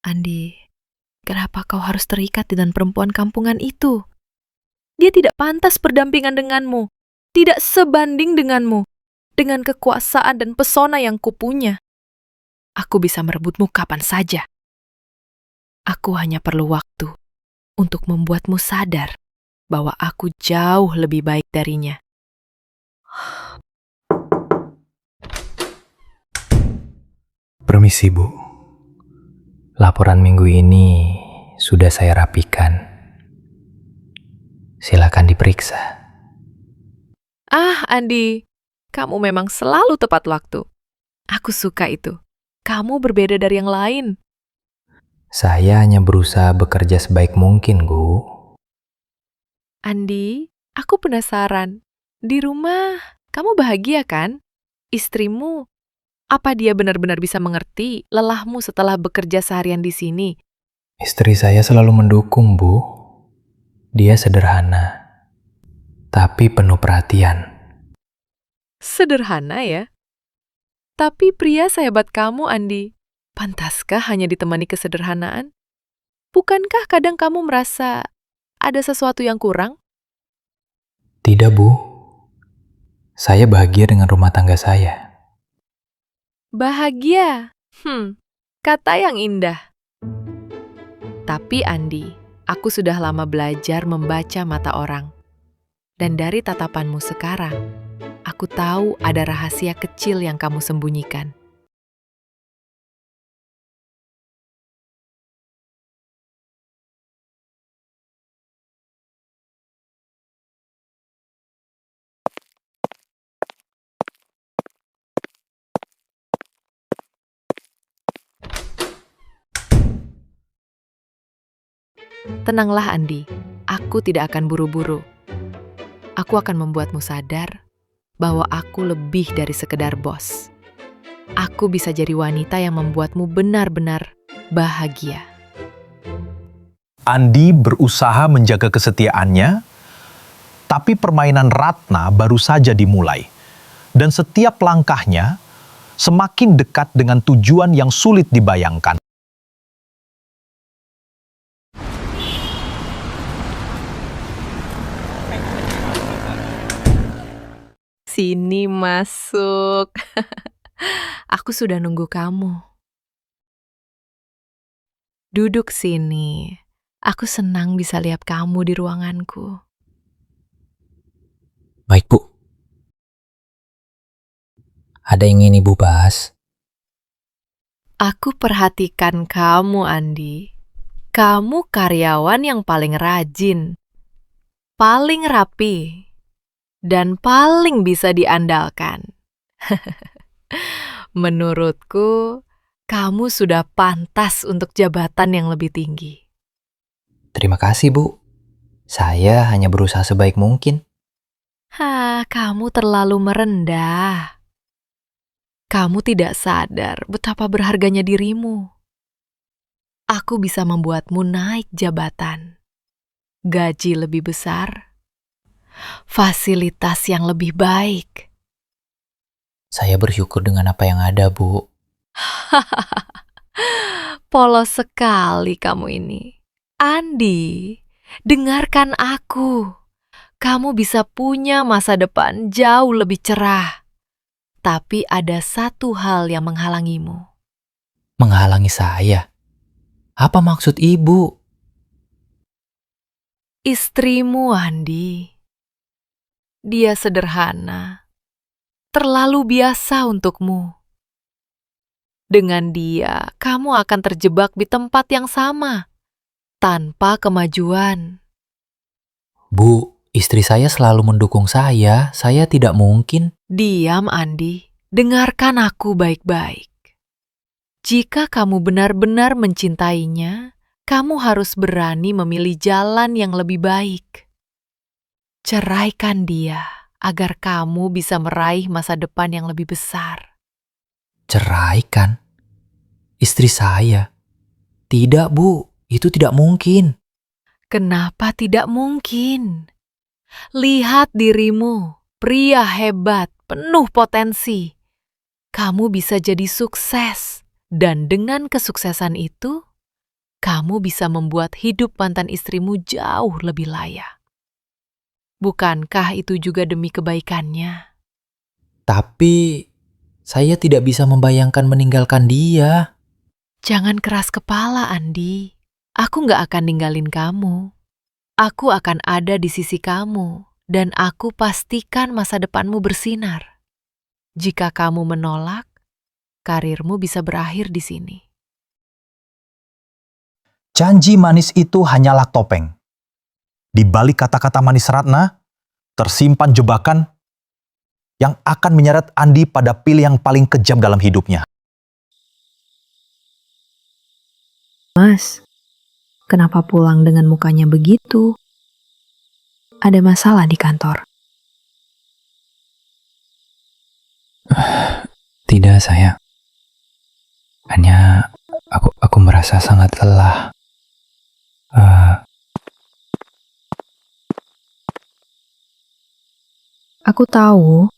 Andi, kenapa kau harus terikat dengan perempuan kampungan itu? Dia tidak pantas berdampingan denganmu, tidak sebanding denganmu, dengan kekuasaan dan pesona yang kupunya. Aku bisa merebutmu kapan saja. Aku hanya perlu waktu untuk membuatmu sadar bahwa aku jauh lebih baik darinya. Permisi, Bu. Laporan minggu ini sudah saya rapikan. Silakan diperiksa. Andi, kamu memang selalu tepat waktu. Aku suka itu. Kamu berbeda dari yang lain. Saya hanya berusaha bekerja sebaik mungkin, Bu. Andi, aku penasaran. Di rumah, kamu bahagia kan? Istrimu, apa dia benar-benar bisa mengerti lelahmu setelah bekerja seharian di sini? Istri saya selalu mendukung, Bu. Dia sederhana, tapi penuh perhatian. Sederhana ya? Tapi pria sehebat kamu, Andi, pantaskah hanya ditemani kesederhanaan? Bukankah kadang kamu merasa ada sesuatu yang kurang? Tidak, Bu. Saya bahagia dengan rumah tangga saya. Bahagia? Kata yang indah. Tapi Andi, aku sudah lama belajar membaca mata orang. Dan dari tatapanmu sekarang, aku tahu ada rahasia kecil yang kamu sembunyikan. Tenanglah Andi, aku tidak akan buru-buru. Aku akan membuatmu sadar bahwa aku lebih dari sekedar bos. Aku bisa jadi wanita yang membuatmu benar-benar bahagia. Andi berusaha menjaga kesetiaannya, tapi permainan Ratna baru saja dimulai. Dan setiap langkahnya semakin dekat dengan tujuan yang sulit dibayangkan. Sini masuk. Aku sudah nunggu kamu. Duduk sini. Aku senang bisa lihat kamu di ruanganku. Baik, Bu. Ada yang ingin Ibu bahas? Aku perhatikan kamu, Andi. Kamu karyawan yang paling rajin, paling rapi, dan paling bisa diandalkan. Menurutku, kamu sudah pantas untuk jabatan yang lebih tinggi. Terima kasih, Bu. Saya hanya berusaha sebaik mungkin. Kamu terlalu merendah. Kamu tidak sadar betapa berharganya dirimu. Aku bisa membuatmu naik jabatan, gaji lebih besar, fasilitas yang lebih baik. Saya bersyukur dengan apa yang ada, Bu. Polos sekali kamu ini. Andi, dengarkan aku. Kamu bisa punya masa depan jauh lebih cerah. Tapi ada satu hal yang menghalangimu. Menghalangi saya? Apa maksud Ibu? Istrimu, Andi. Dia sederhana, terlalu biasa untukmu. Dengan dia, kamu akan terjebak di tempat yang sama, tanpa kemajuan. Bu, istri saya selalu mendukung saya. Saya tidak mungkin. Diam, Andi. Dengarkan aku baik-baik. Jika kamu benar-benar mencintainya, kamu harus berani memilih jalan yang lebih baik. Ceraikan dia agar kamu bisa meraih masa depan yang lebih besar. Ceraikan? Istri saya? Tidak, Bu. Itu tidak mungkin. Kenapa tidak mungkin? Lihat dirimu, pria hebat, penuh potensi. Kamu bisa jadi sukses, dan dengan kesuksesan itu, kamu bisa membuat hidup mantan istrimu jauh lebih layak. Bukankah itu juga demi kebaikannya? Tapi saya tidak bisa membayangkan meninggalkan dia. Jangan keras kepala, Andi. Aku nggak akan ninggalin kamu. Aku akan ada di sisi kamu, dan aku pastikan masa depanmu bersinar. Jika kamu menolak, karirmu bisa berakhir di sini. Janji manis itu hanyalah topeng. Di balik kata-kata manis Ratna, tersimpan jebakan yang akan menyeret Andi pada pilih yang paling kejam dalam hidupnya. Mas, kenapa pulang dengan mukanya begitu? Ada masalah di kantor? Tidak, sayang. Hanya aku merasa sangat lelah. Aku tahu,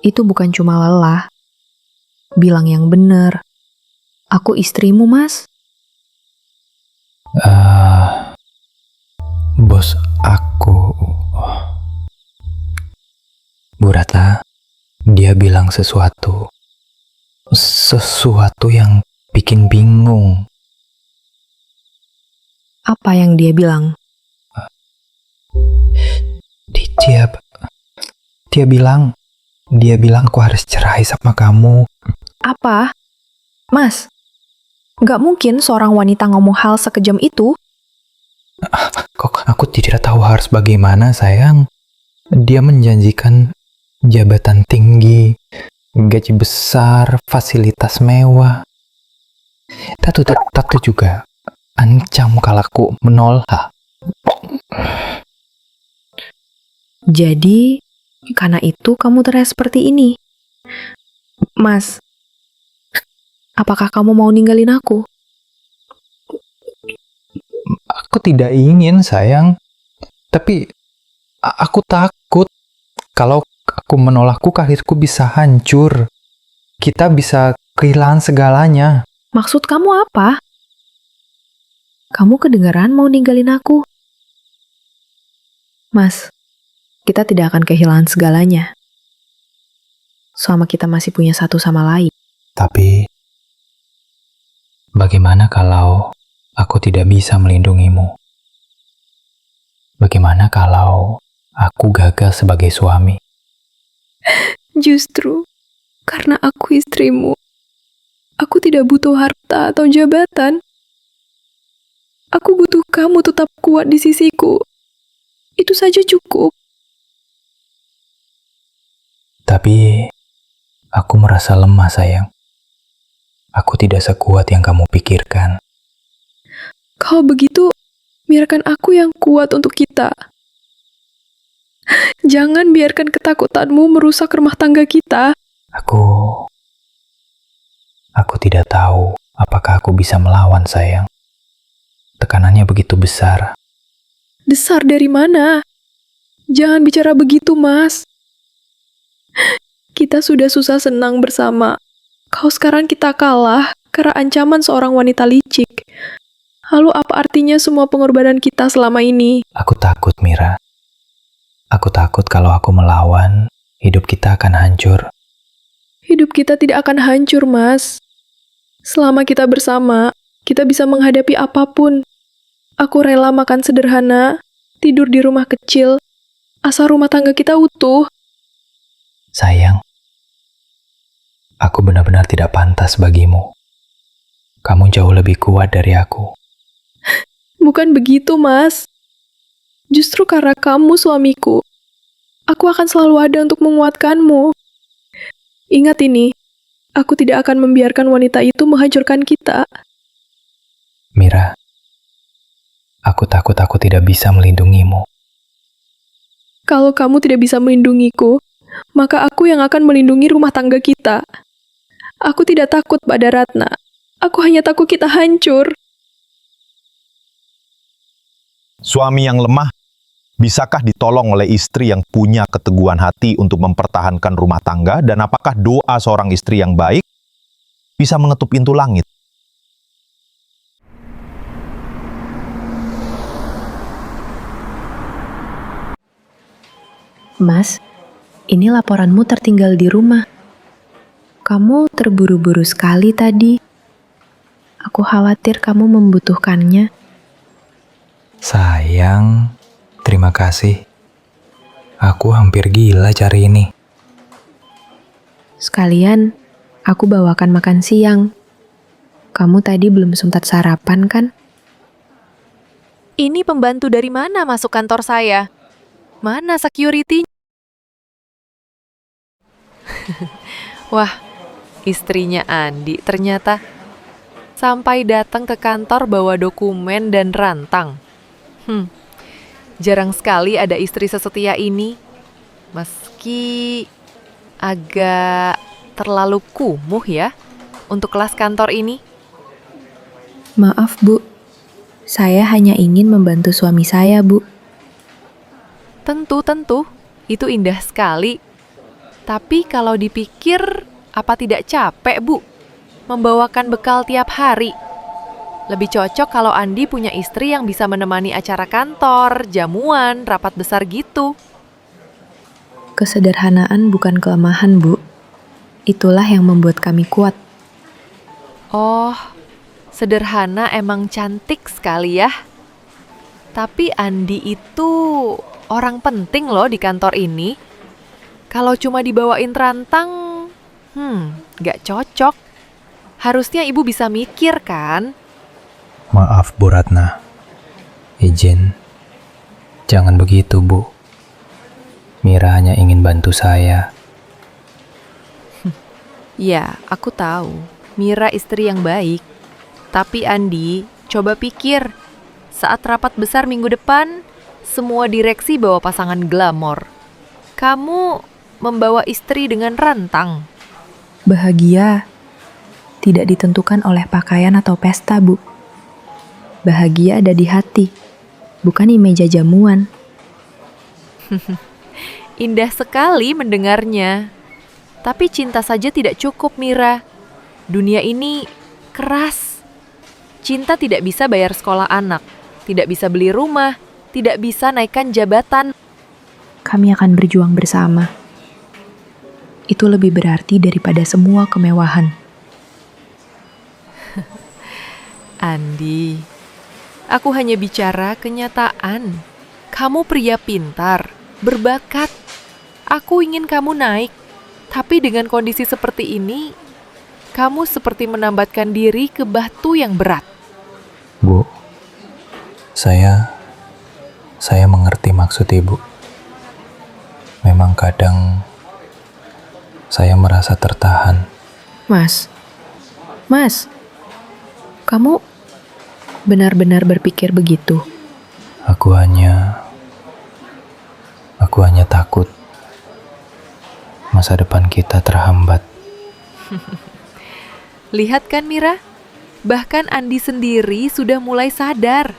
itu bukan cuma lelah. Bilang yang benar. Aku istrimu, Mas. Bos aku, Bu Ratna, dia bilang sesuatu yang bikin bingung. Apa yang dia bilang? Dia bilang aku harus cerai sama kamu. Apa? Mas, nggak mungkin seorang wanita ngomong hal sekejam itu. Kok aku tidak tahu harus bagaimana, sayang. Dia menjanjikan jabatan tinggi, gaji besar, fasilitas mewah. Tato juga ancam kalau aku menolak. Jadi, karena itu kamu teriak seperti ini. Mas, apakah kamu mau ninggalin aku? Aku tidak ingin, sayang. Tapi aku takut kalau aku menolakku, karirku bisa hancur. Kita bisa kehilangan segalanya. Maksud kamu apa? Kamu kedengaran mau ninggalin aku? Mas, kita tidak akan kehilangan segalanya. Selama kita masih punya satu sama lain. Tapi, bagaimana kalau aku tidak bisa melindungimu? Bagaimana kalau aku gagal sebagai suami? Justru, karena aku istrimu, aku tidak butuh harta atau jabatan. Aku butuh kamu tetap kuat di sisiku. Itu saja cukup. Tapi, aku merasa lemah, sayang. Aku tidak sekuat yang kamu pikirkan. Kalau begitu, biarkan aku yang kuat untuk kita. Jangan biarkan ketakutanmu merusak rumah tangga kita. Aku tidak tahu apakah aku bisa melawan, sayang. Tekanannya begitu besar. Besar dari mana? Jangan bicara begitu, Mas. Kita sudah susah senang bersama. Kalau sekarang kita kalah karena ancaman seorang wanita licik. Lalu apa artinya semua pengorbanan kita selama ini? Aku takut, Mira. Aku takut kalau aku melawan, hidup kita akan hancur. Hidup kita tidak akan hancur, Mas. Selama kita bersama, kita bisa menghadapi apapun. Aku rela makan sederhana, tidur di rumah kecil, asal rumah tangga kita utuh. Sayang, aku benar-benar tidak pantas bagimu. Kamu jauh lebih kuat dari aku. Bukan begitu, Mas. Justru karena kamu suamiku, aku akan selalu ada untuk menguatkanmu. Ingat ini, aku tidak akan membiarkan wanita itu menghancurkan kita. Mira, aku takut aku tidak bisa melindungimu. Kalau kamu tidak bisa melindungiku, maka aku yang akan melindungi rumah tangga kita. Aku tidak takut pada Ratna. Aku hanya takut kita hancur. Suami yang lemah, bisakah ditolong oleh istri yang punya keteguhan hati untuk mempertahankan rumah tangga? Dan apakah doa seorang istri yang baik bisa mengetuk pintu langit? Mas, ini laporanmu tertinggal di rumah. Kamu terburu-buru sekali tadi. Aku khawatir kamu membutuhkannya. Sayang, terima kasih. Aku hampir gila cari ini. Sekalian, aku bawakan makan siang. Kamu tadi belum sempat sarapan kan? Ini pembantu dari mana masuk kantor saya? Mana security? Wah, istrinya Andi ternyata. Sampai datang ke kantor bawa dokumen dan rantang. Jarang sekali ada istri sesetia ini. Meski agak terlalu kumuh ya untuk kelas kantor ini. Maaf, Bu. Saya hanya ingin membantu suami saya, Bu. Tentu, itu indah sekali. Tapi kalau dipikir, apa tidak capek, Bu? Membawakan bekal tiap hari. Lebih cocok kalau Andi punya istri yang bisa menemani acara kantor, jamuan, rapat besar gitu. Kesederhanaan bukan kelemahan, Bu. Itulah yang membuat kami kuat. Oh, sederhana emang cantik sekali ya. Tapi Andi itu orang penting loh di kantor ini. Kalau cuma dibawain rantang, gak cocok. Harusnya ibu bisa mikir kan? Maaf Bu Ratna. Izin. Jangan begitu Bu. Mira hanya ingin bantu saya. Ya, aku tahu. Mira istri yang baik. Tapi Andi, coba pikir. Saat rapat besar minggu depan, semua direksi bawa pasangan glamor. Kamu membawa istri dengan rantang. Bahagia tidak ditentukan oleh pakaian atau pesta, Bu. Bahagia ada di hati, bukan di meja jamuan. Indah sekali mendengarnya. Tapi cinta saja tidak cukup, Mira. Dunia ini keras. Cinta tidak bisa bayar sekolah anak, tidak bisa beli rumah, tidak bisa naikkan jabatan. Kami akan berjuang bersama. Itu lebih berarti daripada semua kemewahan. Andi, aku hanya bicara kenyataan. Kamu pria pintar, berbakat. Aku ingin kamu naik. Tapi dengan kondisi seperti ini, kamu seperti menambatkan diri ke batu yang berat. Bu, saya mengerti maksud Ibu. Memang kadang saya merasa tertahan. Mas, kamu benar-benar berpikir begitu? Aku hanya takut masa depan kita terhambat. Lihat kan Mira, bahkan Andi sendiri sudah mulai sadar.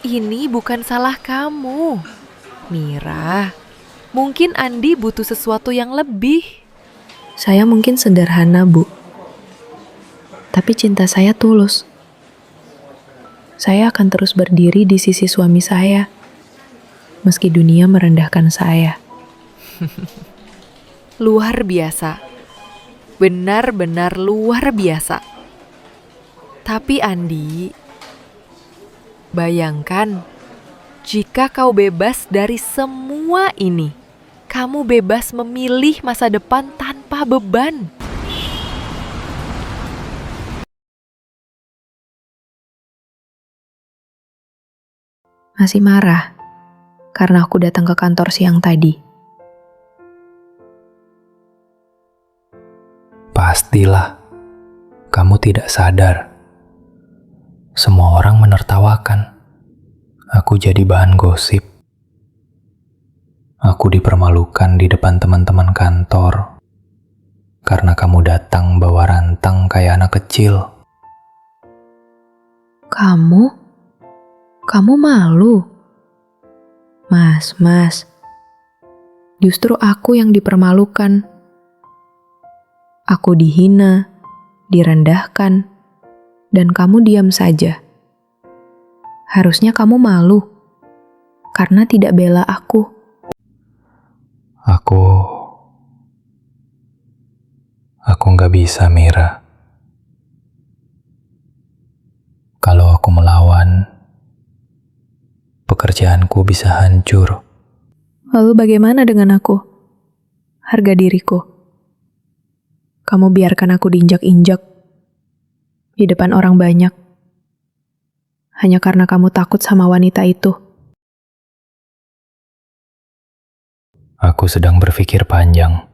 Ini bukan salah kamu. Mira, mungkin Andi butuh sesuatu yang lebih. Saya mungkin sederhana, Bu. Tapi cinta saya tulus. Saya akan terus berdiri di sisi suami saya, meski dunia merendahkan saya. Luar biasa. Benar-benar luar biasa. Tapi Andi, bayangkan jika kau bebas dari semua ini. Kamu bebas memilih masa depan tanpa beban. Masih marah karena aku datang ke kantor siang tadi. Pastilah, kamu tidak sadar. Semua orang menertawakan. Aku jadi bahan gosip. Aku dipermalukan di depan teman-teman kantor karena kamu datang bawa rantang kayak anak kecil. Kamu malu? Mas, justru aku yang dipermalukan. Aku dihina, direndahkan, dan kamu diam saja. Harusnya kamu malu, karena tidak bela aku. Aku nggak bisa, Mira. Kalau aku melawan, pekerjaanku bisa hancur. Lalu bagaimana dengan aku? Harga diriku. Kamu biarkan aku diinjak-injak di depan orang banyak. Hanya karena kamu takut sama wanita itu. Aku sedang berpikir panjang.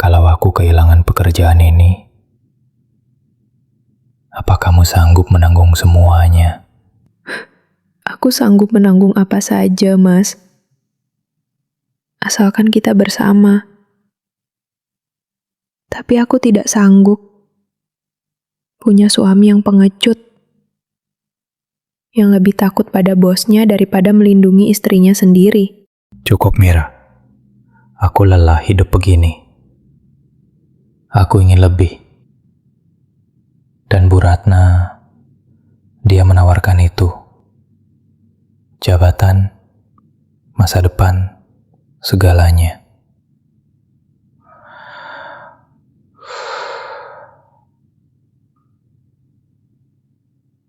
Kalau aku kehilangan pekerjaan ini, apa kamu sanggup menanggung semuanya? Aku sanggup menanggung apa saja, Mas. Asalkan kita bersama. Tapi aku tidak sanggup punya suami yang pengecut, yang lebih takut pada bosnya daripada melindungi istrinya sendiri. Cukup, Mira. Aku lelah hidup begini. Aku ingin lebih. Dan Bu Ratna, dia menawarkan itu. Jabatan, masa depan, segalanya.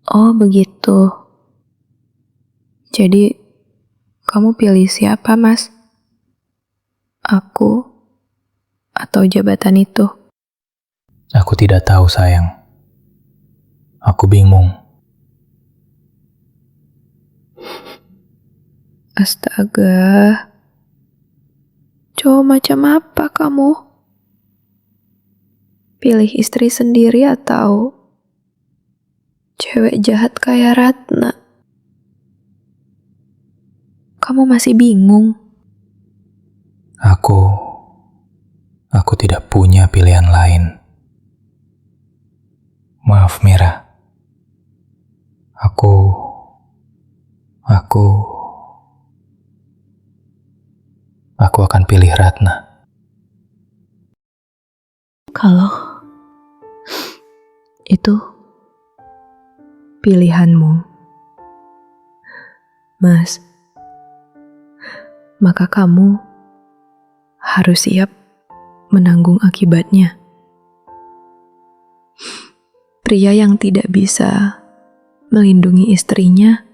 Oh, begitu. Jadi, kamu pilih siapa, Mas? Aku atau jabatan itu? Aku tidak tahu, sayang. Aku bingung. Astaga. Cowok macam apa kamu? Pilih istri sendiri atau cewek jahat kayak Ratna? Kamu masih bingung? Aku tidak punya pilihan lain. Maaf, Mira. Aku akan pilih Ratna. Kalau itu pilihanmu, Mas, maka kamu harus siap menanggung akibatnya. Pria yang tidak bisa melindungi istrinya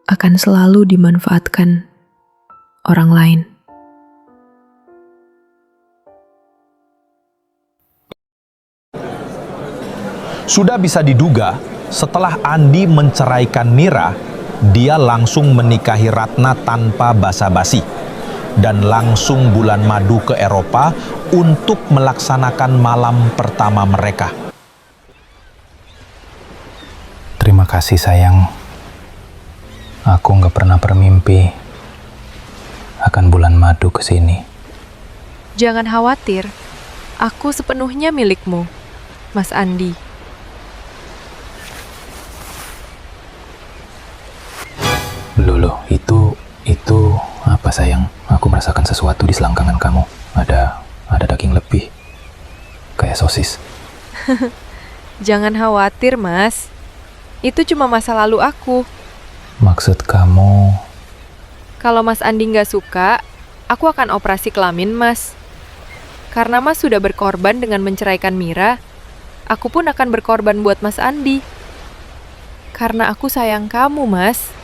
akan selalu dimanfaatkan orang lain. Sudah bisa diduga, setelah Andi menceraikan Mira, dia langsung menikahi Ratna tanpa basa-basi dan langsung bulan madu ke Eropa untuk melaksanakan malam pertama mereka. Terima kasih, sayang. Aku nggak pernah bermimpi akan bulan madu ke sini. Jangan khawatir, aku sepenuhnya milikmu, Mas Andi. Loh, itu apa, sayang? Aku merasakan sesuatu di selangkangan kamu. Ada daging lebih. Kayak sosis. Jangan khawatir, Mas. Itu cuma masa lalu aku. Maksud kamu? Kalau Mas Andi nggak suka, aku akan operasi kelamin, Mas. Karena Mas sudah berkorban dengan menceraikan Mira, aku pun akan berkorban buat Mas Andi. Karena aku sayang kamu, Mas.